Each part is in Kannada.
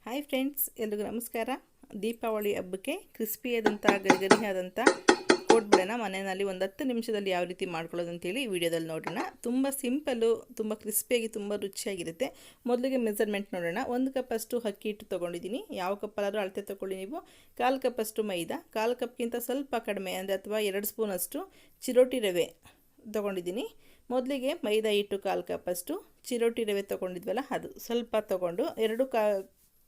ಹಾಯ್ ಫ್ರೆಂಡ್ಸ್, ಎಲ್ರಿಗೂ ನಮಸ್ಕಾರ. ದೀಪಾವಳಿ ಹಬ್ಬಕ್ಕೆ ಕ್ರಿಸ್ಪಿಯಾದಂಥ ಗರಿಗರಿಯಾದಂಥ ಕೋಡ್ಬಳೆನ ಮನೆಯಲ್ಲಿ ಒಂದು 10 ನಿಮಿಷದಲ್ಲಿ ಯಾವ ರೀತಿ ಮಾಡ್ಕೊಳ್ಳೋದು ಅಂತೇಳಿ ಈ ವಿಡಿಯೋದಲ್ಲಿ ನೋಡೋಣ. ತುಂಬ ಸಿಂಪಲ್ಲು, ತುಂಬ ಕ್ರಿಸ್ಪಿಯಾಗಿ, ತುಂಬ ರುಚಿಯಾಗಿರುತ್ತೆ. ಮೊದಲಿಗೆ ಮೆಜರ್ಮೆಂಟ್ ನೋಡೋಣ. 1 ಕಪ್ ಅಷ್ಟು ಅಕ್ಕಿ ಹಿಟ್ಟು ತೊಗೊಂಡಿದ್ದೀನಿ. ಯಾವ ಕಪ್ಪಲ್ಲಾದರೂ ಅಳತೆ ತೊಗೊಳ್ಳಿ ನೀವು. 1/4 ಕಪ್ ಅಷ್ಟು ಮೈದಾ, 1/4 ಕಪ್ಗಿಂತ ಸ್ವಲ್ಪ ಕಡಿಮೆ ಅಂದರೆ ಅಥವಾ 2 ಸ್ಪೂನ್ ಅಷ್ಟು ಚಿರೋಟಿ ರವೆ ತೊಗೊಂಡಿದ್ದೀನಿ. ಮೊದಲಿಗೆ ಮೈದಾ ಹಿಟ್ಟು 1/4 ಕಪ್ ಅಷ್ಟು, ಚಿರೋಟಿ ರವೆ ತೊಗೊಂಡಿದ್ವಲ್ಲ ಅದು ಸ್ವಲ್ಪ ತೊಗೊಂಡು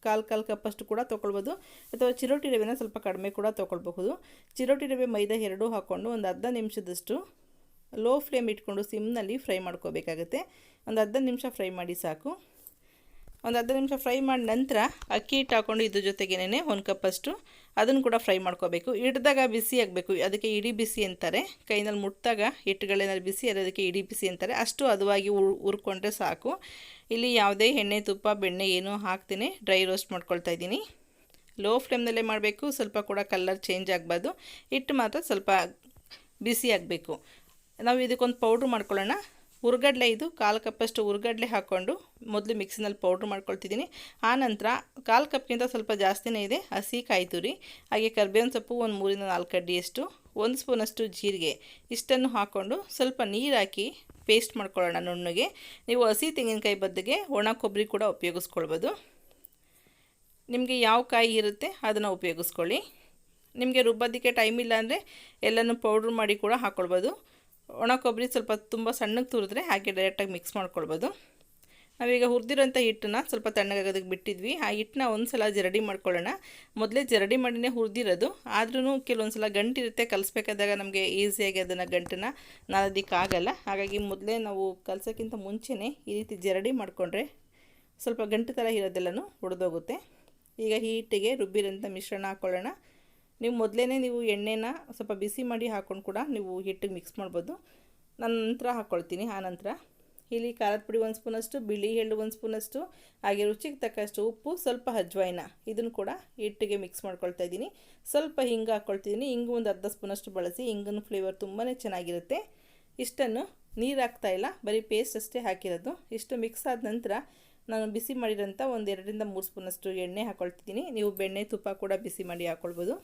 ಕಾಲು ಕಪ್ಪಷ್ಟು ಕೂಡ ತೊಗೊಳ್ಬೋದು, ಅಥವಾ ಚಿರೋಟಿ ರವೆನ ಸ್ವಲ್ಪ ಕಡಿಮೆ ಕೂಡ ತೊಗೊಳ್ಬಹುದು. ಚಿರೋಟಿ ರವೆ ಮೈದಾ ಎರಡೂ ಹಾಕ್ಕೊಂಡು ಒಂದು ಅರ್ಧ ನಿಮಿಷದಷ್ಟು ಲೋ ಫ್ಲೇಮ್ ಇಟ್ಕೊಂಡು ಸಿಮ್ನಲ್ಲಿ ಫ್ರೈ ಮಾಡ್ಕೋಬೇಕಾಗುತ್ತೆ. ಒಂದು ಅರ್ಧ ನಿಮಿಷ ಫ್ರೈ ಮಾಡಿ ಸಾಕು. ಒಂದು ಅರ್ಧ ನಿಮಿಷ ಫ್ರೈ ಮಾಡಿ ನಂತರ ಅಕ್ಕಿ ಹಿಟ್ಟು ಹಾಕ್ಕೊಂಡು ಇದ್ರ ಜೊತೆಗೇನೆ 1 ಕಪ್ಪಷ್ಟು ಅದನ್ನು ಕೂಡ ಫ್ರೈ ಮಾಡ್ಕೋಬೇಕು. ಹಿಡ್ದಾಗ ಬಿಸಿ ಆಗಬೇಕು, ಅದಕ್ಕೆ ಇಡೀ ಬಿಸಿ ಅಂತಾರೆ. ಕೈನಲ್ಲಿ ಮುಟ್ಟಿದಾಗ ಹಿಟ್ಟುಗಳೇನಾದ್ರು ಬಿಸಿ ಅದಕ್ಕೆ ಇಡೀ ಬಿಸಿ ಅಂತಾರೆ. ಅಷ್ಟು ಹದವಾಗಿ ಹುರ್ಕೊಂಡ್ರೆ ಸಾಕು. ಇಲ್ಲಿ ಯಾವುದೇ ಎಣ್ಣೆ, ತುಪ್ಪ, ಬೆಣ್ಣೆ ಏನೂ ಹಾಕ್ತೀನಿ ಡ್ರೈ ರೋಸ್ಟ್ ಮಾಡ್ಕೊಳ್ತಾ ಇದ್ದೀನಿ. ಲೋ ಫ್ಲೇಮ್ನಲ್ಲೇ ಮಾಡಬೇಕು. ಸ್ವಲ್ಪ ಕೂಡ ಕಲರ್ ಚೇಂಜ್ ಆಗಬಾರ್ದು. ಹಿಟ್ಟು ಮಾತ್ರ ಸ್ವಲ್ಪ ಬಿಸಿ ಆಗಬೇಕು. ನಾವು ಇದಕ್ಕೊಂದು ಪೌಡ್ರ್ ಮಾಡ್ಕೊಳ್ಳೋಣ. ಹುರ್ಗಡ್ಲೆ, ಇದು 1/4 ಕಪ್ಪಷ್ಟು ಹುರ್ಗಡ್ಲೆ ಹಾಕ್ಕೊಂಡು ಮೊದಲು ಮಿಕ್ಸಿನಲ್ಲಿ ಪೌಡ್ರ್ ಮಾಡ್ಕೊಳ್ತಿದ್ದೀನಿ. ಆನಂತರ 1/4 ಕಪ್ಗಿಂತ ಸ್ವಲ್ಪ ಜಾಸ್ತಿನೇ ಇದೆ ಹಸಿ ಕಾಯಿ ತುರಿ, ಹಾಗೆ ಕರ್ಬೇವಿನ ಸೊಪ್ಪು ಒಂದು 3 ರಿಂದ 4 ಕಡ್ಡಿಯಷ್ಟು, 1 ಸ್ಪೂನಷ್ಟು ಜೀರಿಗೆ, ಇಷ್ಟನ್ನು ಹಾಕ್ಕೊಂಡು ಸ್ವಲ್ಪ ನೀರು ಹಾಕಿ ಪೇಸ್ಟ್ ಮಾಡ್ಕೊಳ್ಳೋಣ ನುಣ್ಣಗೆ. ನೀವು ಹಸಿ ತೆಂಗಿನಕಾಯಿ ಬದಲಿಗೆ ಒಣ ಕೊಬ್ಬರಿ ಕೂಡ ಉಪಯೋಗಿಸ್ಕೊಳ್ಬೋದು. ನಿಮಗೆ ಯಾವ ಕಾಯಿ ಇರುತ್ತೆ ಅದನ್ನು ಉಪಯೋಗಿಸ್ಕೊಳ್ಳಿ. ನಿಮಗೆ ರುಬ್ಬೋದಕ್ಕೆ ಟೈಮ್ ಇಲ್ಲ ಅಂದರೆ ಎಲ್ಲನೂ ಪೌಡ್ರ್ ಮಾಡಿ ಕೂಡ ಹಾಕ್ಕೊಳ್ಬೋದು. ಒಣ ಕೊಬ್ಬರಿ ಸ್ವಲ್ಪ ತುಂಬ ಸಣ್ಣಗೆ ತುರಿದ್ರೆ ಹಾಗೆ ಡೈರೆಕ್ಟಾಗಿ ಮಿಕ್ಸ್ ಮಾಡ್ಕೊಳ್ಬೋದು. ನಾವೀಗ ಹುರಿದಿರೋಂಥ ಹಿಟ್ಟನ್ನ ಸ್ವಲ್ಪ ತಣ್ಣಗಾಗೋದಕ್ಕೆ ಬಿಟ್ಟಿದ್ವಿ. ಆ ಹಿಟ್ಟನ್ನ ಒಂದು ಸಲ ಜರಡಿ ಮಾಡ್ಕೊಳ್ಳೋಣ. ಮೊದಲೇ ಜರಡಿ ಮಾಡಿನೇ ಹುರಿದಿರೋದು, ಆದ್ರೂ ಕೆಲವೊಂದು ಸಲ ಗಂಟಿರುತ್ತೆ. ಕಲಿಸ್ಬೇಕಾದಾಗ ನಮಗೆ ಈಸಿಯಾಗಿ ಅದನ್ನು ಗಂಟನ್ನು ನಾದೋದಕ್ಕಾಗಲ್ಲ. ಹಾಗಾಗಿ ಮೊದಲೇ ನಾವು ಕಲಸೋಕ್ಕಿಂತ ಮುಂಚೆನೇ ಈ ರೀತಿ ಜರಡಿ ಮಾಡಿಕೊಂಡ್ರೆ ಸ್ವಲ್ಪ ಗಂಟು ಥರ ಇರೋದೆಲ್ಲನೂ ಒಡೆದೋಗುತ್ತೆ. ಈಗ ಈ ಹಿಟ್ಟಿಗೆ ರುಬ್ಬಿರೋಂಥ ಮಿಶ್ರಣ ಹಾಕ್ಕೊಳ್ಳೋಣ. ನೀವು ಮೊದಲೇ ನೀವು ಎಣ್ಣೆನ ಸ್ವಲ್ಪ ಬಿಸಿ ಮಾಡಿ ಹಾಕ್ಕೊಂಡು ಕೂಡ ನೀವು ಹಿಟ್ಟಿಗೆ ಮಿಕ್ಸ್ ಮಾಡ್ಬೋದು. ನಾನು ನಂತರ ಹಾಕ್ಕೊಳ್ತೀನಿ. ಆನಂತರ ಇಲ್ಲಿ ಖಾರದ ಪುಡಿ 1 ಸ್ಪೂನಷ್ಟು, ಬಿಳಿ ಎಳ್ಳು 1 ಸ್ಪೂನಷ್ಟು, ಹಾಗೆ ರುಚಿಗೆ ತಕ್ಕಷ್ಟು ಉಪ್ಪು, ಸ್ವಲ್ಪ ಅಜ್ವಾಯಿನ ಇದನ್ನು ಕೂಡ ಹಿಟ್ಟಿಗೆ ಮಿಕ್ಸ್ ಮಾಡ್ಕೊಳ್ತಾ ಇದ್ದೀನಿ. ಸ್ವಲ್ಪ ಹಿಂಗೆ ಹಾಕ್ಕೊಳ್ತಿದ್ದೀನಿ. ಹಿಂಗು ಒಂದು ಅರ್ಧ ಸ್ಪೂನಷ್ಟು ಬಳಸಿ. ಹಿಂಗಿನ ಫ್ಲೇವರ್ ತುಂಬಾ ಚೆನ್ನಾಗಿರುತ್ತೆ. ಇಷ್ಟನ್ನು ನೀರು ಹಾಕ್ತಾಯಿಲ್ಲ, ಬರೀ ಪೇಸ್ಟ್ ಅಷ್ಟೇ ಹಾಕಿರೋದು. ಇಷ್ಟು ಮಿಕ್ಸ್ ಆದ ನಂತರ ನಾನು ಬಿಸಿ ಮಾಡಿರೋಂಥ ಒಂದು 2 ರಿಂದ 3 ಸ್ಪೂನಷ್ಟು ಎಣ್ಣೆ ಹಾಕ್ಕೊಳ್ತಿದ್ದೀನಿ. ನೀವು ಬೆಣ್ಣೆ, ತುಪ್ಪ ಕೂಡ ಬಿಸಿ ಮಾಡಿ ಹಾಕ್ಕೊಳ್ಬೋದು.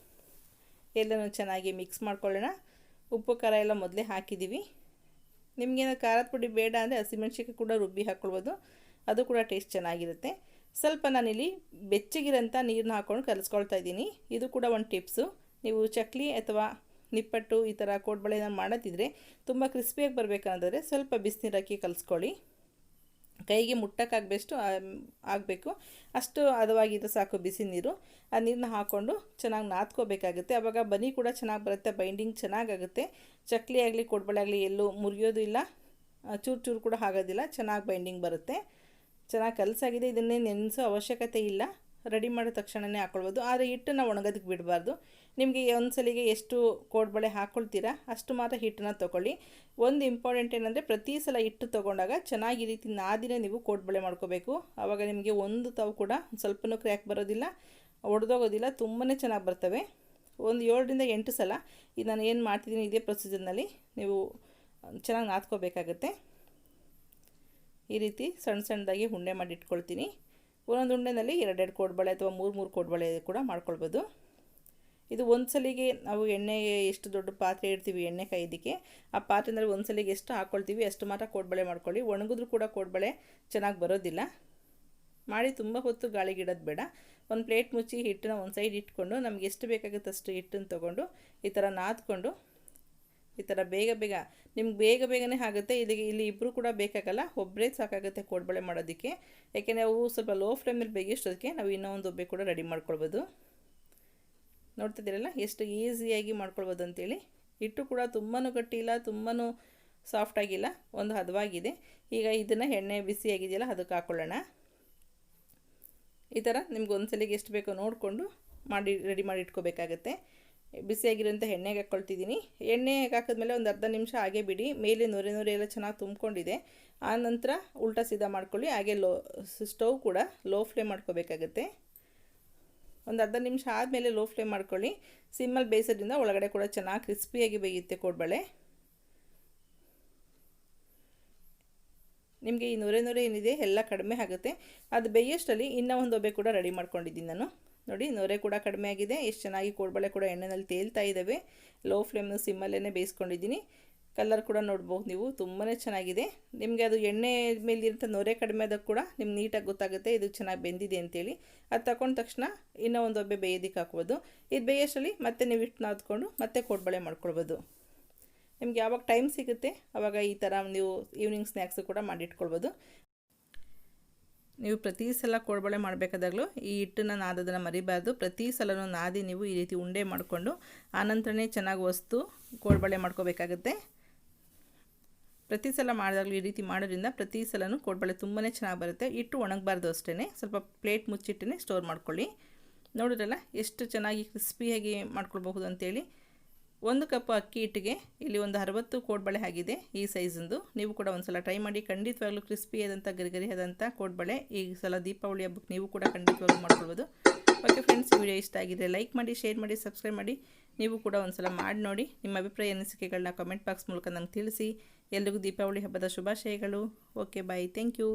ಎಲ್ಲನೂ ಚೆನ್ನಾಗಿ ಮಿಕ್ಸ್ ಮಾಡ್ಕೊಳ್ಳೋಣ. ಉಪ್ಪು ಖಾರ ಎಲ್ಲ ಮೊದಲೇ ಹಾಕಿದ್ದೀವಿ. ನಿಮಗೇನು ಖಾರದ ಪುಡಿ ಬೇಡ ಅಂದರೆ ಹಸಿಮೆಣ್ಸಿಕಾಯಿ ಕೂಡ ರುಬ್ಬಿ ಹಾಕ್ಕೊಳ್ಬೋದು, ಅದು ಕೂಡ ಟೇಸ್ಟ್ ಚೆನ್ನಾಗಿರುತ್ತೆ. ಸ್ವಲ್ಪ ನಾನಿಲ್ಲಿ ಬೆಚ್ಚಗಿರೋಂಥ ನೀರನ್ನ ಹಾಕ್ಕೊಂಡು ಕಲಿಸ್ಕೊಳ್ತಾ ಇದ್ದೀನಿ. ಇದು ಕೂಡ ಒಂದು ಟಿಪ್ಸು. ನೀವು ಚಕ್ಲಿ ಅಥವಾ ನಿಪ್ಪಟ್ಟು ಈ ಥರ ಕೋಡ್ಬಳೆನ ಮಾಡೋದಿದ್ರೆ ತುಂಬ ಕ್ರಿಸ್ಪಿಯಾಗಿ ಬರಬೇಕಂದ್ರೆ ಸ್ವಲ್ಪ ಬಿಸಿನೀರು ಹಾಕಿ ಕಲಿಸ್ಕೊಳ್ಳಿ. ಕೈಗೆ ಮುಟ್ಟಕ್ಕಾಗಬೇಷ್ಟು ಆಗಬೇಕು, ಅಷ್ಟು ಹದವಾಗಿದ್ದು ಸಾಕು ಬಿಸಿ ನೀರು. ಆ ನೀರನ್ನ ಹಾಕ್ಕೊಂಡು ಚೆನ್ನಾಗಿ ನಾದ್ಕೋಬೇಕಾಗುತ್ತೆ. ಆವಾಗ ಬನಿ ಕೂಡ ಚೆನ್ನಾಗಿ ಬರುತ್ತೆ, ಬೈಂಡಿಂಗ್ ಚೆನ್ನಾಗಾಗುತ್ತೆ. ಚಕ್ಲಿ ಆಗಲಿ ಕೋಡ್ಬಳೆ ಆಗಲಿ ಎಲ್ಲೂ ಮುರಿಯೋದು ಇಲ್ಲ, ಚೂರು ಚೂರು ಕೂಡ ಆಗೋದಿಲ್ಲ, ಚೆನ್ನಾಗಿ ಬೈಂಡಿಂಗ್ ಬರುತ್ತೆ. ಚೆನ್ನಾಗಿ ಕಲಸಾಗಿದೆ. ಇದನ್ನೇ ನೆನೆಸೋ ಅವಶ್ಯಕತೆ ಇಲ್ಲ, ರೆಡಿ ಮಾಡಿದ ತಕ್ಷಣವೇ ಹಾಕ್ಕೊಳ್ಬೋದು. ಆದರೆ ಹಿಟ್ಟನ್ನು ಒಣಗೋದಕ್ಕೆ ಬಿಡಬಾರ್ದು. ನಿಮಗೆ ಒಂದು ಸಲಿಗೆ ಎಷ್ಟು ಕೋಡ್ಬಳೆ ಹಾಕ್ಕೊಳ್ತೀರಾ ಅಷ್ಟು ಮಾತ್ರ ಹಿಟ್ಟನ್ನು ತೊಗೊಳ್ಳಿ. ಒಂದು ಇಂಪಾರ್ಟೆಂಟ್ ಏನಂದರೆ ಪ್ರತಿ ಸಲ ಹಿಟ್ಟು ತೊಗೊಂಡಾಗ ಚೆನ್ನಾಗಿ ಈ ರೀತಿ ನಾದಿನೇ ನೀವು ಕೋಡ್ಬಳೆ ಮಾಡ್ಕೋಬೇಕು. ಆವಾಗ ನಿಮಗೆ ಒಂದು ತಾವು ಕೂಡ ಸ್ವಲ್ಪನೂ ಕ್ರ್ಯಾಕ್ ಬರೋದಿಲ್ಲ, ಒಡೆದೋಗೋದಿಲ್ಲ, ತುಂಬಾ ಚೆನ್ನಾಗಿ ಬರ್ತವೆ. ಒಂದು 7 ರಿಂದ 8 ಸಲ ಇದು ನಾನು ಏನು ಮಾಡ್ತಿದ್ದೀನಿ ಇದೇ ಪ್ರೊಸೀಜರ್ನಲ್ಲಿ ನೀವು ಚೆನ್ನಾಗಿ ನಾದ್ಕೋಬೇಕಾಗತ್ತೆ. ಈ ರೀತಿ ಸಣ್ಣ ಸಣ್ಣದಾಗಿ ಉಂಡೆ ಮಾಡಿ ಇಟ್ಕೊಳ್ತೀನಿ. ಒಂದೊಂದು ಉಂಡೆನಲ್ಲಿ 2 ಕೋಡ್ಬಳೆ ಅಥವಾ 3 ಕೋಡ್ಬಳೆ ಕೂಡ ಮಾಡ್ಕೊಳ್ಬೋದು. ಇದು ಒಂದು ಸಲಿಗೆ ನಾವು ಎಣ್ಣೆಗೆ ಎಷ್ಟು ದೊಡ್ಡ ಪಾತ್ರೆ ಇಡ್ತೀವಿ ಎಣ್ಣೆ ಕಾಯೋದಕ್ಕೆ, ಆ ಪಾತ್ರೆಯಲ್ಲಿ ಒಂದು ಸಲಿಗೆ ಎಷ್ಟು ಹಾಕ್ಕೊಳ್ತೀವಿ ಅಷ್ಟು ಮಾತ್ರ ಕೋಡ್ಬಳೆ ಮಾಡ್ಕೊಳ್ಳಿ. ಒಣಗಿದ್ರೂ ಕೂಡ ಕೋಡ್ಬಳೆ ಚೆನ್ನಾಗಿ ಬರೋದಿಲ್ಲ. ಮಾಡಿ ತುಂಬ ಹೊತ್ತು ಗಾಳಿಗಿಡೋದು ಬೇಡ. ಒಂದು ಪ್ಲೇಟ್ ಮುಚ್ಚಿ ಹಿಟ್ಟನ್ನ ಒಂದು ಸೈಡ್ ಇಟ್ಕೊಂಡು ನಮ್ಗೆ ಎಷ್ಟು ಬೇಕಾಗುತ್ತೆ ಅಷ್ಟು ಹಿಟ್ಟನ್ನು ತೊಗೊಂಡು ಈ ಥರ ನಾದ್ಕೊಂಡು ಈ ಥರ ಬೇಗ ನಿಮ್ಗೆ ಬೇಗನೆ ಆಗುತ್ತೆ. ಇಲ್ಲಿ ಇಬ್ಬರು ಕೂಡ ಬೇಕಾಗಲ್ಲ, ಒಬ್ಬರೇ ಸಾಕಾಗುತ್ತೆ ಕೋಡ್ಬಳೆ ಮಾಡೋದಕ್ಕೆ. ಯಾಕೆಂದರೆ ಅವು ಸ್ವಲ್ಪ ಲೋ ಫ್ಲೇಮಲ್ಲಿ ಬೇಯಿಸೋದಕ್ಕೆ ನಾವು ಇನ್ನೂ ಒಂದು ಒಬ್ಬೆ ಕೂಡ ರೆಡಿ ಮಾಡ್ಕೊಳ್ಬೋದು. ನೋಡ್ತಿದ್ದೀರಲ್ಲ ಎಷ್ಟು ಈಸಿಯಾಗಿ ಮಾಡ್ಕೊಳ್ಬೋದು ಅಂತೇಳಿ. ಹಿಟ್ಟು ಕೂಡ ತುಂಬಾ ಗಟ್ಟಿ ಇಲ್ಲ, ತುಂಬಾ ಸಾಫ್ಟಾಗಿಲ್ಲ, ಒಂದು ಹದವಾಗಿದೆ. ಈಗ ಇದನ್ನು ಎಣ್ಣೆ ಬಿಸಿಯಾಗಿದೆಯಲ್ಲ ಅದಕ್ಕೆ ಹಾಕ್ಕೊಳ್ಳೋಣ. ಈ ಥರ ನಿಮ್ಗೆ ಒಂದು ಸಲಿಗೆ ಎಷ್ಟು ಬೇಕೋ ನೋಡಿಕೊಂಡು ರೆಡಿ ಮಾಡಿ ಇಟ್ಕೋಬೇಕಾಗತ್ತೆ. ಬಿಸಿಯಾಗಿರೋಂಥ ಎಣ್ಣೆಗೆ ಹಾಕ್ಕೊಳ್ತಿದ್ದೀನಿ. ಎಣ್ಣೆಗೆ ಹಾಕಿದ್ಮೇಲೆ ಒಂದು ಅರ್ಧ ನಿಮಿಷ ಹಾಗೆ ಬಿಡಿ. ಮೇಲೆ ನೊರೆ ಎಲ್ಲ ಚೆನ್ನಾಗಿ ತುಂಬಿಕೊಂಡಿದೆ. ಆನಂತರ ಉಲ್ಟಾ ಸೀದಾ ಮಾಡ್ಕೊಳ್ಳಿ. ಹಾಗೆ ಸ್ಟವ್ ಕೂಡ ಲೋ ಫ್ಲೇಮ್ ಮಾಡ್ಕೋಬೇಕಾಗತ್ತೆ. ಒಂದು ಅರ್ಧ ನಿಮಿಷ ಆದಮೇಲೆ ಲೋ ಫ್ಲೇಮ್ ಮಾಡ್ಕೊಳ್ಳಿ. ಸಿಮ್ಮಲ್ಲಿ ಬೇಯಿಸೋದ್ರಿಂದ ಒಳಗಡೆ ಕೂಡ ಚೆನ್ನಾಗಿ ಕ್ರಿಸ್ಪಿಯಾಗಿ ಬೇಯುತ್ತೆ ಕೋಡ್ಬಳೆ. ನಿಮಗೆ ಈ ನೊರೆ ಏನಿದೆ ಎಲ್ಲ ಕಡಿಮೆ ಆಗುತ್ತೆ. ಅದು ಬೇಯೋಷ್ಟರಲ್ಲಿ ಇನ್ನೂ ಒಂದು ಒಬ್ಬೆ ಕೂಡ ರೆಡಿ ಮಾಡ್ಕೊಂಡಿದ್ದೀನಿ ನಾನು. ನೋಡಿ ನೊರೆ ಕೂಡ ಕಡಿಮೆ ಆಗಿದೆ, ಎಷ್ಟು ಚೆನ್ನಾಗಿ ಕೋಡ್ಬಳೆ ಕೂಡ ಎಣ್ಣೆಯಲ್ಲಿ ತೇಲ್ತಾ ಇದ್ದಾವೆ. ಲೋ ಫ್ಲೇಮ್ನ ಸಿಮ್ಮಲ್ಲೇ ಬೇಯಿಸ್ಕೊಂಡಿದ್ದೀನಿ. ಕಲರ್ ಕೂಡ ನೋಡ್ಬೋದು ನೀವು, ತುಂಬಾ ಚೆನ್ನಾಗಿದೆ. ನಿಮಗೆ ಅದು ಎಣ್ಣೆ ಮೇಲಿರೋಂಥ ನೊರೆ ಕಡಿಮೆ ಆದಾಗ ಕೂಡ ನಿಮ್ಗೆ ನೀಟಾಗಿ ಗೊತ್ತಾಗುತ್ತೆ ಇದು ಚೆನ್ನಾಗಿ ಬೆಂದಿದೆ ಅಂತೇಳಿ. ಅದು ತಗೊಂಡ ತಕ್ಷಣ ಇನ್ನೂ ಒಂದು ಒಬ್ಬೆ ಬೇಯೋದಕ್ಕೆ ಹಾಕ್ಬೋದು. ಇದು ಬೇಯೋಷ್ಟರಲ್ಲಿ ಮತ್ತೆ ನೀವು ಹಿಟ್ಟು ನಾದ್ಕೊಂಡು ಮತ್ತೆ ಕೋಡ್ಬಳೆ ಮಾಡ್ಕೊಳ್ಬೋದು. ನಿಮ್ಗೆ ಯಾವಾಗ ಟೈಮ್ ಸಿಗುತ್ತೆ ಆವಾಗ ಈ ಥರ ನೀವು ಈವ್ನಿಂಗ್ ಸ್ನ್ಯಾಕ್ಸು ಕೂಡ ಮಾಡಿಟ್ಕೊಳ್ಬೋದು. ನೀವು ಪ್ರತಿ ಸಲ ಕೋಡ್ಬಳೆ ಮಾಡಬೇಕಾದಾಗಲೂ ಈ ಹಿಟ್ಟನ್ನು ನಾದೋದನ್ನು ಮರಿಬಾರ್ದು. ಪ್ರತಿ ಸಲನೂ ನಾದಿ ನೀವು ಈ ರೀತಿ ಉಂಡೆ ಮಾಡಿಕೊಂಡು ಆನಂತರನೇ ಚೆನ್ನಾಗಿ ಹೊಸ್ತು ಕೋಡ್ಬಳೆ ಮಾಡ್ಕೋಬೇಕಾಗುತ್ತೆ. ಪ್ರತಿ ಸಲ ಮಾಡಿದಾಗಲೂ ಈ ರೀತಿ ಮಾಡೋದ್ರಿಂದ ಪ್ರತಿ ಸಲನೂ ಕೋಡ್ಬಳೆ ತುಂಬಾ ಚೆನ್ನಾಗಿ ಬರುತ್ತೆ. ಹಿಟ್ಟು ಒಣಗಬಾರ್ದು ಅಷ್ಟೇ, ಸ್ವಲ್ಪ ಪ್ಲೇಟ್ ಮುಚ್ಚಿಟ್ಟೇ ಸ್ಟೋರ್ ಮಾಡ್ಕೊಳ್ಳಿ. ನೋಡಿದ್ರಲ್ಲ ಎಷ್ಟು ಚೆನ್ನಾಗಿ ಕ್ರಿಸ್ಪಿಯಾಗಿ ಮಾಡ್ಕೊಳ್ಬಹುದು ಅಂತೇಳಿ. 1 ಕಪ್ ಅಕ್ಕಿ ಹಿಟ್ಟಿಗೆ ಇಲ್ಲಿ ಒಂದು 60 ಕೋಡ್ಬಳೆ ಆಗಿದೆ ಈ ಸೈಜಿಂದು. ನೀವು ಕೂಡ ಒಂದು ಸಲ ಟ್ರೈ ಮಾಡಿ, ಖಂಡಿತವಾಗ್ಲೂ ಕ್ರಿಸ್ಪಿಯಾದಂಥ ಗರಿಗರಿಯಾದಂಥ ಕೋಡ್ಬಳೆ ಈ ಸಲ ದೀಪಾವಳಿ ಹಬ್ಬಕ್ಕೆ ನೀವು ಕೂಡ ಖಂಡಿತವಾಗ್ಲೂ ಮಾಡ್ಕೊಳ್ಬೋದು. ಓಕೆ ಫ್ರೆಂಡ್ಸ್, ವಿಡಿಯೋ ಇಷ್ಟ ಆಗಿದೆ ಲೈಕ್ ಮಾಡಿ, ಶೇರ್ ಮಾಡಿ, ಸಬ್ಸ್ಕ್ರೈಬ್ ಮಾಡಿ. ನೀವು ಕೂಡ ಒಂದು ಸಲ ಮಾಡಿ ನೋಡಿ. ನಿಮ್ಮ ಅಭಿಪ್ರಾಯ ಅನಿಸಿಕೆಗಳನ್ನ ಕಮೆಂಟ್ ಬಾಕ್ಸ್ ಮೂಲಕ ನಂಗೆ ತಿಳಿಸಿ. ಎಲ್ರಿಗೂ ದೀಪಾವಳಿ ಹಬ್ಬದ ಶುಭಾಶಯಗಳು. Okay bye, thank you.